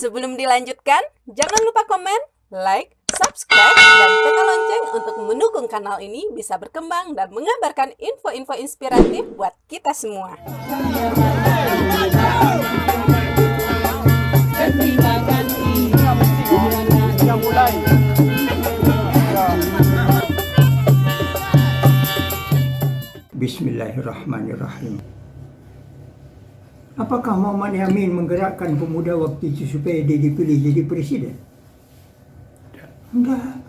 Sebelum dilanjutkan, jangan lupa komen, like, subscribe, dan tekan lonceng untuk mendukung kanal ini bisa berkembang dan mengabarkan info-info inspiratif buat kita semua. Bismillahirrahmanirrahim. Apakah Muhammad Yamin menggerakkan pemuda waktu itu supaya dia dipilih jadi presiden? Enggak.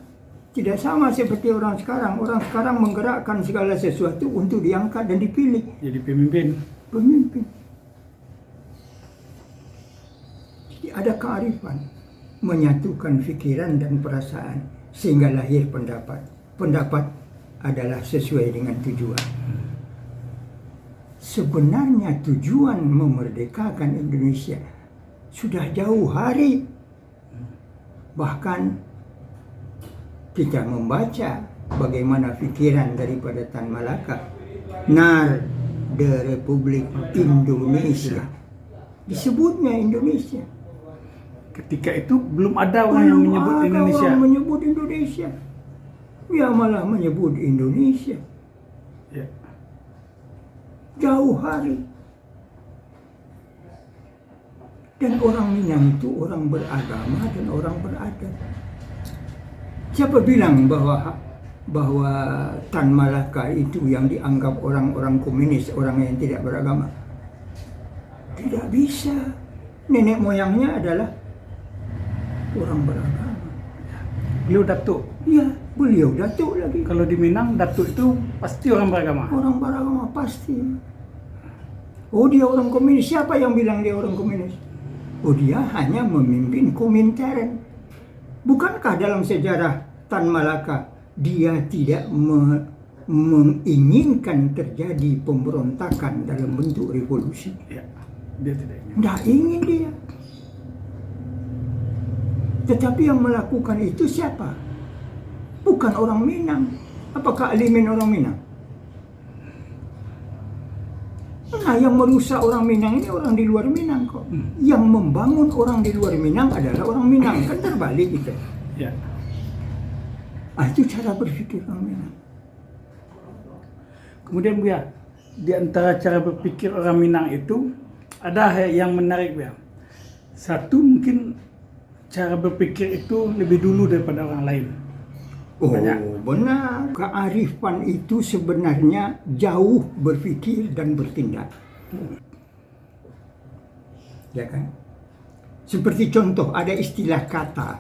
Tidak sama seperti orang sekarang. Orang sekarang menggerakkan segala sesuatu untuk diangkat dan dipilih. Jadi pemimpin. Jadi ada kearifan menyatukan fikiran dan perasaan sehingga lahir pendapat. Pendapat adalah sesuai dengan tujuan. Sebenarnya tujuan memerdekakan Indonesia sudah jauh hari. Bahkan kita membaca bagaimana pikiran daripada Tan Malaka, NAR, the Republik Indonesia. Disebutnya Indonesia. Ketika itu belum ada orang yang menyebut Indonesia. Orang menyebut Indonesia. Ya malah menyebut Indonesia. Ya. Jauh hari. Dan orang Minang itu orang beragama dan orang beradat. Siapa bilang bahwa Tan Malaka itu yang dianggap orang-orang komunis, orang yang tidak beragama? Tidak bisa. Nenek moyangnya adalah orang beragama. Beliau datuk. Ya, beliau datuk lagi. Kalau di Minang, datuk itu pasti orang beragama. Orang beragama pasti. Oh, dia orang komunis. Siapa yang bilang dia orang komunis? Oh, dia hanya memimpin Komintern. Bukankah dalam sejarah Tan Malaka dia tidak menginginkan terjadi pemberontakan dalam bentuk revolusi? Ya, dia tidak ingin. Tidak ingin dia. Tetapi yang melakukan itu siapa? Bukan orang Minang. Apakah Alimin orang Minang? Nah, yang merusak orang Minang ini orang di luar Minang kok. Yang membangun orang di luar Minang adalah orang Minang. Kan terbalik gitu. Ya. Itu cara berpikir orang Minang. Kemudian Buya, di antara cara berpikir orang Minang itu ada yang menarik Buya. Satu, mungkin cara berpikir itu lebih dulu daripada orang lain. Oh, benar. Kearifan itu sebenarnya jauh berpikir dan bertindak. Ya kan? Seperti contoh, ada istilah kata.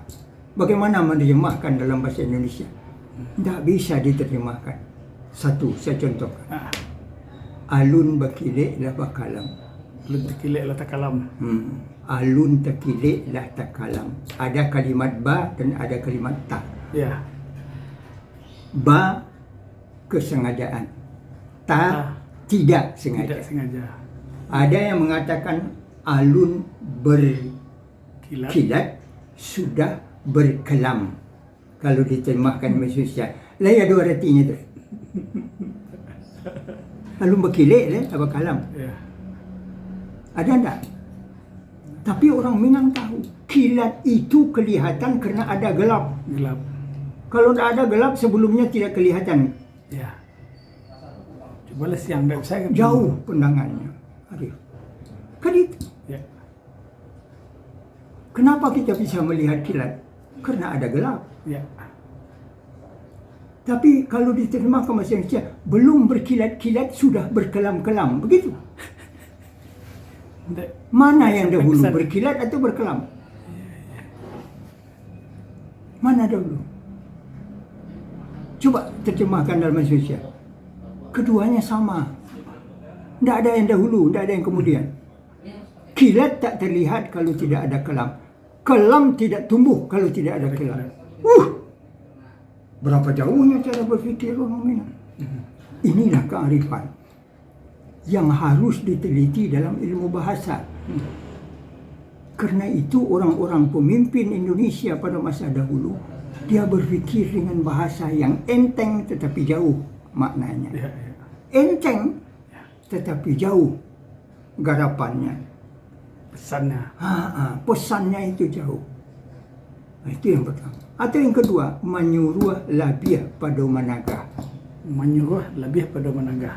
Bagaimana menerjemahkan dalam bahasa Indonesia? Tidak bisa diterjemahkan. Satu, saya contohkan. Alun bakilek lah bakalam. Alun tekilek lah takalam. Alun tekilek lah takalam. Ada kalimat ba dan ada kalimat ta. Ya. Ba kesengajaan, ta tidak sengaja. Tidak sengaja. Ada yang mengatakan alun berkilat sudah berkelam. Kalau diterjemahkan Malaysia, lah ya dua artinya tu. Alun berkilat lah apa kalam? Ya. Ada tak? Tapi orang Minang tahu kilat itu kelihatan kerana ada gelap. Gelap. Kalau tidak ada gelap sebelumnya tidak kelihatan. Ya. Coba siang tidak bisa. Jauh pandangannya. Arif. Kan itu. Ya. Kenapa kita bisa melihat kilat? Karena ada gelap. Ya. Tapi kalau diterjemahkan bahasa Indonesia, belum berkilat-kilat sudah berkelam-kelam. Begitu. Mana yang dahulu, berkilat atau berkelam? Mana dahulu? Coba terjemahkan dalam bahasa Indonesia. Keduanya sama. Tidak ada yang dahulu, tidak ada yang kemudian. Kilat tak terlihat kalau tidak ada kelam. Kelam tidak tumbuh kalau tidak ada kilat. Berapa jauhnya cara berfikir orang Minang. Inilah kearifan yang harus diteliti dalam ilmu bahasa. Karena itu orang-orang pemimpin Indonesia pada masa dahulu, dia berfikir dengan bahasa yang enteng tetapi jauh maknanya. Enteng tetapi jauh garapannya. pesannya. Pesannya itu jauh. Nah, itu yang pertama. Atau yang kedua, menyuruh labiah pada managah. Menyuruh lebih pada menagah.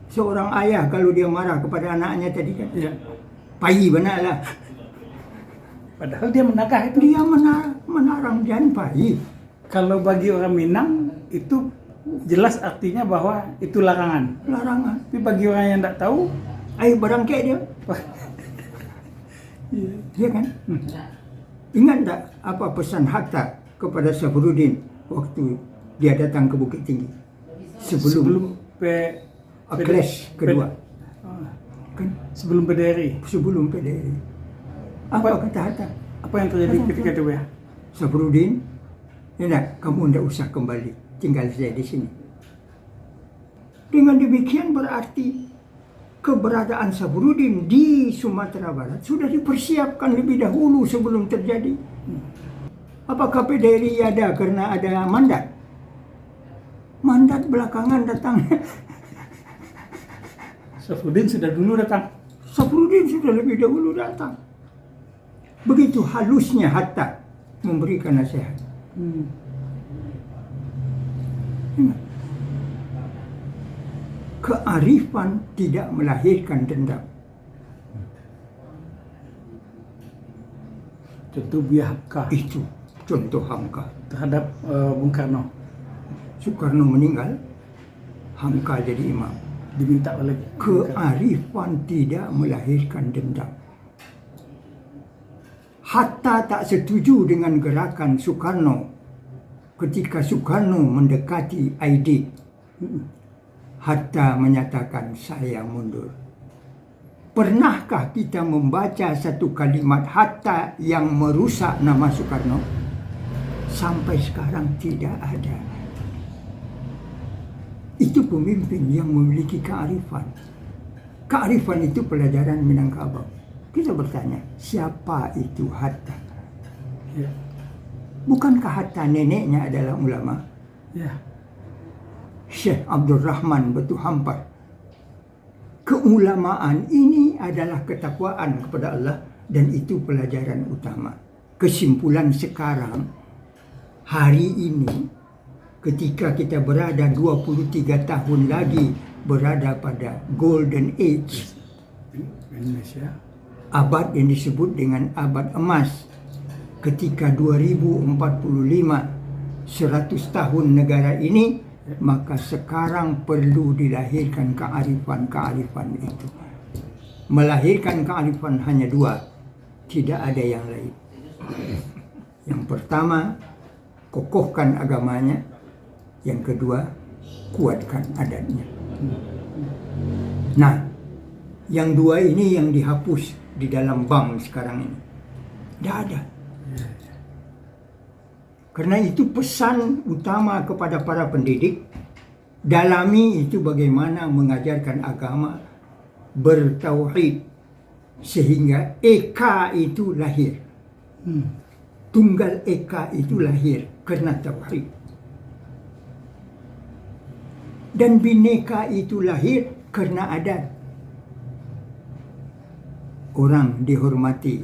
Seorang ayah kalau dia marah kepada anaknya tadi kan, Ya. payi benar lah. Padahal dia menagah itu. Dia menarang jangan payi. Kalau bagi orang Minang itu jelas artinya bahwa itu larangan. Larangan. Tapi bagi orang yang tidak tahu, Ayo berangkat dia. iya. Iya kan? Ingat tak apa pesan Hatta kepada Safruddin waktu dia datang ke Bukit Tinggi? Sebelum clash kedua. Kan? Sebelum PDRI. Sebelum PDRI. Apa kata Hatta? Apa yang terjadi ketika itu ya? Safruddin, enak, kamu tidak usah kembali, tinggal saya di sini. Dengan demikian berarti keberadaan Safruddin di Sumatera Barat sudah dipersiapkan lebih dahulu sebelum terjadi. Apakah PDRI ada karena ada mandat? Mandat belakangan datang. Safruddin sudah dulu datang. Safruddin sudah lebih dahulu datang. Begitu halusnya Hatta memberikan nasihat. Kearifan tidak melahirkan dendam. Contoh Buya Hamka Itu contoh Hamka. terhadap Bung Karno Soekarno meninggal, Hamka jadi imam. diminta oleh Bung Karno. Kearifan tidak melahirkan dendam. Hatta tak setuju dengan gerakan Soekarno ketika Soekarno mendekati Aidit. Hatta menyatakan saya mundur. Pernahkah kita membaca satu kalimat Hatta yang merusak nama Soekarno? Sampai sekarang tidak ada. Itu pemimpin yang memiliki kearifan. Kearifan itu pelajaran Minangkabau. Kita bertanya, siapa itu Hatta? Ya. Bukankah Hatta neneknya adalah ulama? Ya. Syekh Abdul Rahman Batu Hampar. Keulamaan ini adalah ketakwaan kepada Allah dan itu pelajaran utama. Kesimpulan sekarang, hari ini, ketika kita berada 23 tahun lagi berada pada Golden Age, Indonesia. abad yang disebut dengan abad emas, ketika 2045 100 tahun negara ini, maka sekarang perlu dilahirkan kearifan-kearifan itu. Melahirkan kearifan hanya dua, tidak ada yang lain. Yang pertama, kokohkan agamanya. Yang kedua, kuatkan adatnya. Nah, yang dua ini yang dihapus di dalam bank sekarang ini. Tidak ada. Karena itu pesan utama kepada para pendidik, dalami itu bagaimana mengajarkan agama, bertauhid, sehingga Eka itu lahir. Tunggal Eka itu lahir karena tauhid. Dan Bhinneka itu lahir karena adat. Orang dihormati,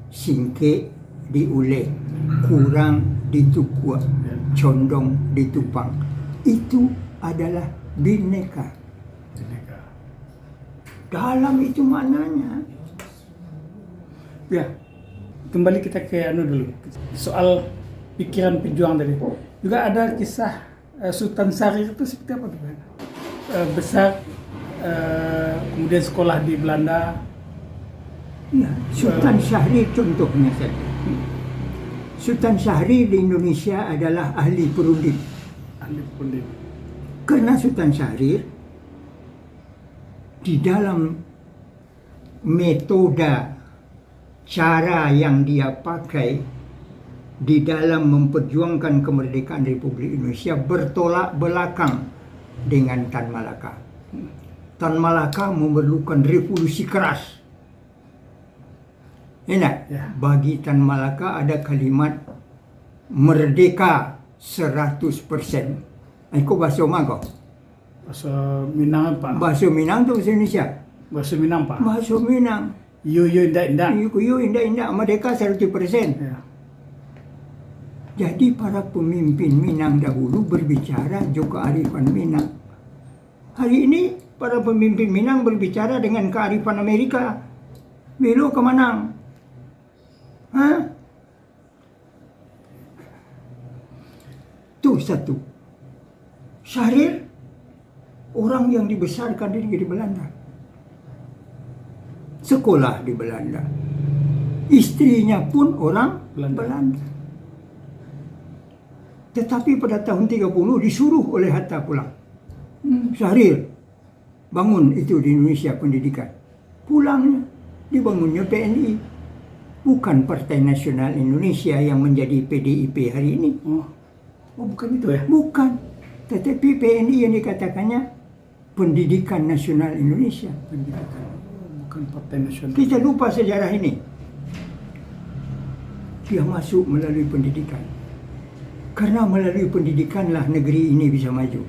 singke diulek, kurang ditukua, condong ditupang. Itu adalah Bhinneka. Dalam itu maknanya. Ya, kembali kita ke dulu. Soal pikiran pejuang tadi. Juga ada kisah Sultan Syahrir itu seperti apa? Besar, kemudian sekolah di Belanda. Ya, Sultan Syahrir contohnya saja. Sultan Syahrir di Indonesia adalah ahli perunding. Ahli pundit. Karena Sultan Syahrir di dalam metode cara yang dia pakai di dalam memperjuangkan kemerdekaan Republik Indonesia bertolak belakang dengan Tan Malaka. Tan Malaka memerlukan revolusi keras. Enak, Ya. bagi Tan Malaka ada kalimat merdeka 100%. Kau bahasa mana kau? Bahasa Minang apa? Bahasa Minang atau bahasa Indonesia? Bahasa Minang, Pak. Bahasa Minang. Yo indah. Yo indah merdeka 100%. Ya. Jadi para pemimpin Minang dahulu berbicara juga kearifan Minang. Hari ini para pemimpin Minang berbicara dengan kearifan Amerika. Belok ke Manang. Hah? Itu satu. Syahrir, orang yang dibesarkan di negeri Belanda. Sekolah di Belanda. Istrinya pun orang Belanda. Tetapi pada tahun 30 disuruh oleh Hatta pulang. Syahrir, bangun itu di Indonesia pendidikan. Pulangnya, dibangunnya PNI. Bukan Partai Nasional Indonesia yang menjadi PDIP hari ini. Oh, bukan itu ya? Bukan. Tetapi PNI yang dikatakannya Pendidikan Nasional Indonesia. Pendidikan. Bukan Partai Nasional. Kita lupa sejarah ini. Dia masuk melalui pendidikan. Karena melalui pendidikanlah negeri ini bisa maju.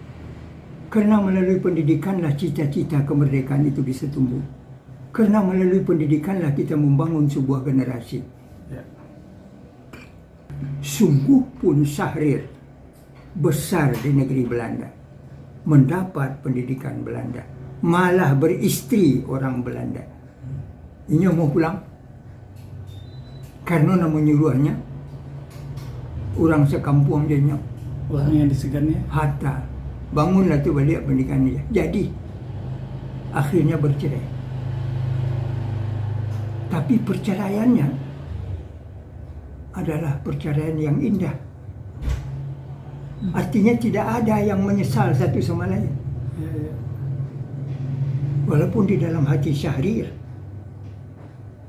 Karena melalui pendidikanlah cita-cita kemerdekaan itu bisa tumbuh. Karena melalui pendidikanlah kita membangun sebuah generasi. Ya. Sungguh pun Syahrir besar di negeri Belanda. Mendapat pendidikan Belanda. Malah beristri orang Belanda. Ini mau pulang. Karena nama nyuruhnya orang sekampung dia nyok. Orang yang disegannya. Hatta. Bangunlah tu balik pendidikan dia. Jadi akhirnya bercerai. Tapi perceraiannya adalah perceraian yang indah. Artinya tidak ada yang menyesal satu sama lain. Ya. Walaupun di dalam hati Syahrir,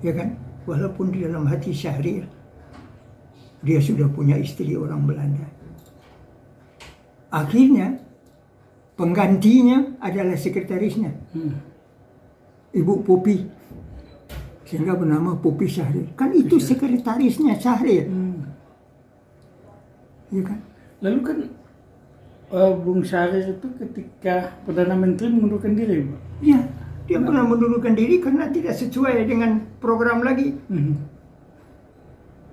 ya kan? Walaupun di dalam hati Syahrir, dia sudah punya istri orang Belanda. Akhirnya, penggantinya adalah sekretarisnya, Ibu Popi. Sehingga bernama Popi Syahrir. Kan itu sekretarisnya Syahrir. Ya kan? Lalu kan Bung Syahrir itu ketika Perdana Menteri mengundurkan diri, Pak. Ya, dia pernah mundurkan diri karena tidak sesuai dengan program lagi.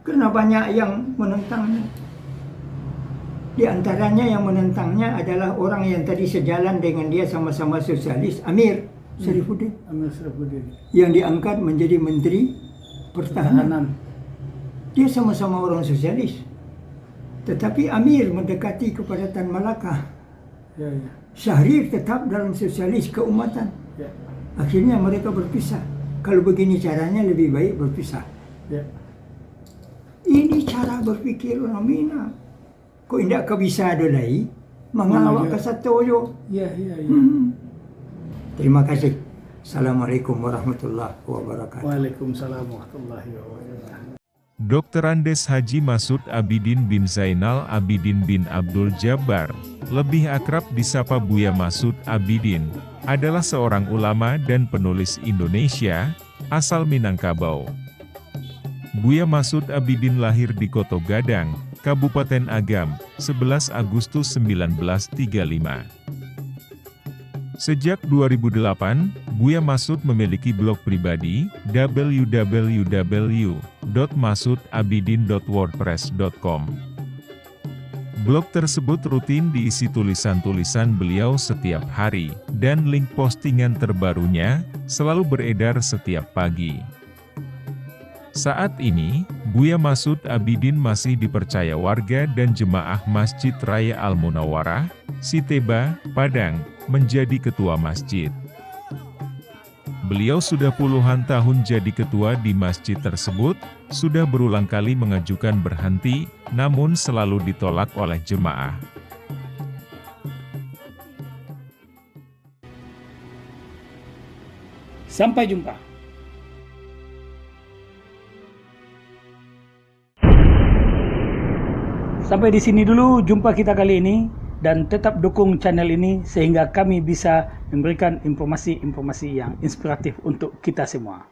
Karena banyak yang menentangnya. Di antaranya yang menentangnya adalah orang yang tadi sejalan dengan dia sama-sama sosialis, Amir Syarifuddin. Amir Syarifuddin. Yang diangkat menjadi Menteri Pertahanan. Dia sama-sama orang sosialis. Tetapi Amir mendekati kepada Tan Malaka. Ya. Syahrir tetap dalam sosialis keumatan. Ya. Akhirnya mereka berpisah. Kalau begini caranya lebih baik berpisah. Ya. Ini cara berpikir orang Minang. Kok tidak bisa dolai mengawak ke satu yo. Ya. Terima kasih. Assalamualaikum warahmatullahi wabarakatuh. Waalaikumsalam warahmatullahi wabarakatuh. Dr. Andes Haji Masud Abidin bin Zainal Abidin bin Abdul Jabbar, lebih akrab disapa Buya Masud Abidin, adalah seorang ulama dan penulis Indonesia, asal Minangkabau. Buya Masud Abidin lahir di Koto Gadang, Kabupaten Agam, 11 Agustus 1935. Sejak 2008, Buya Masud memiliki blog pribadi, www.masudabidin.wordpress.com. Blog tersebut rutin diisi tulisan-tulisan beliau setiap hari, dan link postingan terbarunya selalu beredar setiap pagi. Saat ini, Buya Masud Abidin masih dipercaya warga dan jemaah Masjid Raya Al-Munawwarah, Siteba, Padang, menjadi ketua masjid. Beliau sudah puluhan tahun jadi ketua di masjid tersebut, sudah berulang kali mengajukan berhenti, namun selalu ditolak oleh jemaah. Sampai jumpa. Sampai di sini dulu jumpa kita kali ini. Dan tetap dukung channel ini sehingga kami bisa memberikan informasi-informasi yang inspiratif untuk kita semua.